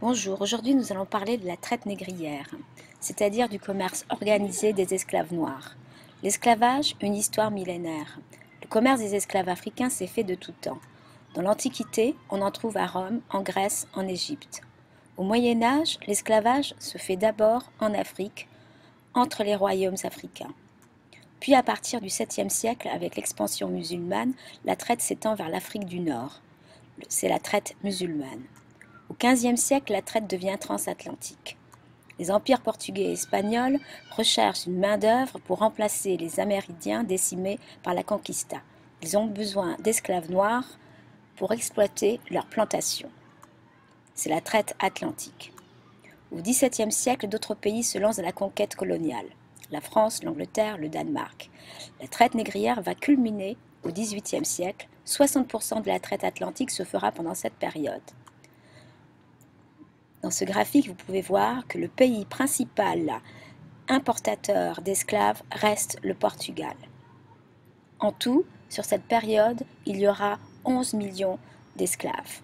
Bonjour, aujourd'hui nous allons parler de la traite négrière, c'est-à-dire du commerce organisé des esclaves noirs. L'esclavage, une histoire millénaire. Le commerce des esclaves africains s'est fait de tout temps. Dans l'Antiquité, on en trouve à Rome, en Grèce, en Égypte. Au Moyen Âge, l'esclavage se fait d'abord en Afrique, entre les royaumes africains. Puis à partir du 7e siècle, avec l'expansion musulmane, la traite s'étend vers l'Afrique du Nord. C'est la traite musulmane. Au XVe siècle, la traite devient transatlantique. Les empires portugais et espagnols recherchent une main-d'œuvre pour remplacer les Amérindiens décimés par la conquista. Ils ont besoin d'esclaves noirs pour exploiter leurs plantations. C'est la traite atlantique. Au XVIIe siècle, d'autres pays se lancent dans la conquête coloniale. La France, l'Angleterre, le Danemark. La traite négrière va culminer au XVIIIe siècle. 60% de la traite atlantique se fera pendant cette période. Dans ce graphique, vous pouvez voir que le pays principal importateur d'esclaves reste le Portugal. En tout, sur cette période, il y aura 11 millions d'esclaves.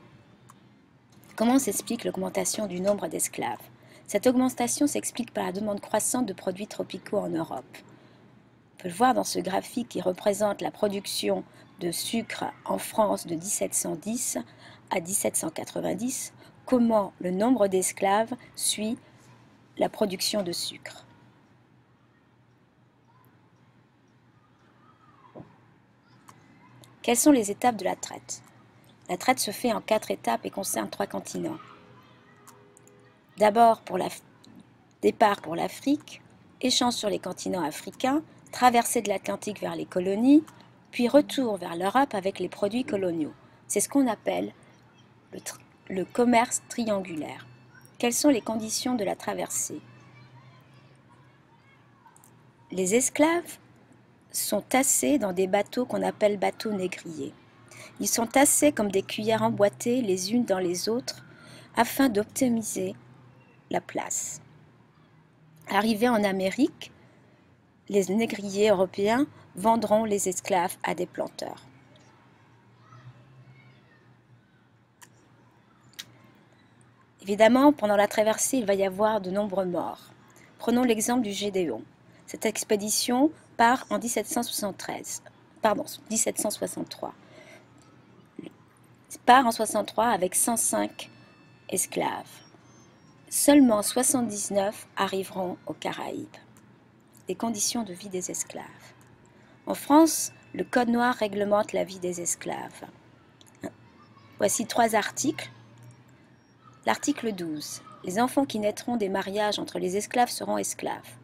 Comment s'explique l'augmentation du nombre d'esclaves? Cette augmentation s'explique par la demande croissante de produits tropicaux en Europe. On peut le voir dans ce graphique qui représente la production de sucre en France de 1710 à 1790, comment le nombre d'esclaves suit la production de sucre. Quelles sont les étapes de la traite? La traite se fait en 4 étapes et concerne 3 continents. D'abord, départ pour l'Afrique, échange sur les continents africains, traversée de l'Atlantique vers les colonies, puis retour vers l'Europe avec les produits coloniaux. C'est ce qu'on appelle le commerce triangulaire. Quelles sont les conditions de la traversée? Les esclaves sont tassés dans des bateaux qu'on appelle bateaux négriers. Ils sont tassés comme des cuillères emboîtées les unes dans les autres afin d'optimiser la place. Arrivés en Amérique, les négriers européens vendront les esclaves à des planteurs. Évidemment, pendant la traversée, il va y avoir de nombreux morts. Prenons l'exemple du Gédéon. Cette expédition part en 1763. Part en 63 avec 105 esclaves. Seulement 79 arriveront aux Caraïbes. Les conditions de vie des esclaves. En France, le Code noir réglemente la vie des esclaves. Voici 3 articles. L'article 12. Les enfants qui naîtront des mariages entre les esclaves seront esclaves.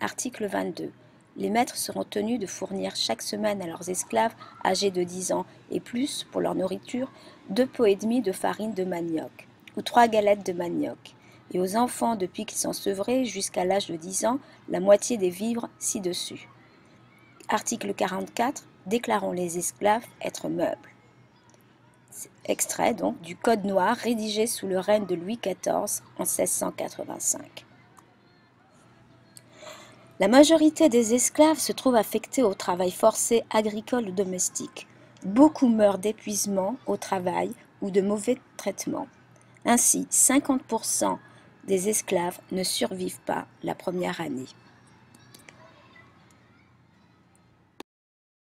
Article 22. Les maîtres seront tenus de fournir chaque semaine à leurs esclaves âgés de 10 ans et plus, pour leur nourriture, 2 pots et demi de farine de manioc ou 3 galettes de manioc. Et aux enfants, depuis qu'ils sont sevrés jusqu'à l'âge de 10 ans, la moitié des vivres ci-dessus. Article 44. Déclarons les esclaves être meubles. Extrait donc du Code noir rédigé sous le règne de Louis XIV en 1685. La majorité des esclaves se trouve affectée au travail forcé agricole ou domestique. Beaucoup meurent d'épuisement au travail ou de mauvais traitements. Ainsi, 50% des esclaves ne survivent pas la première année.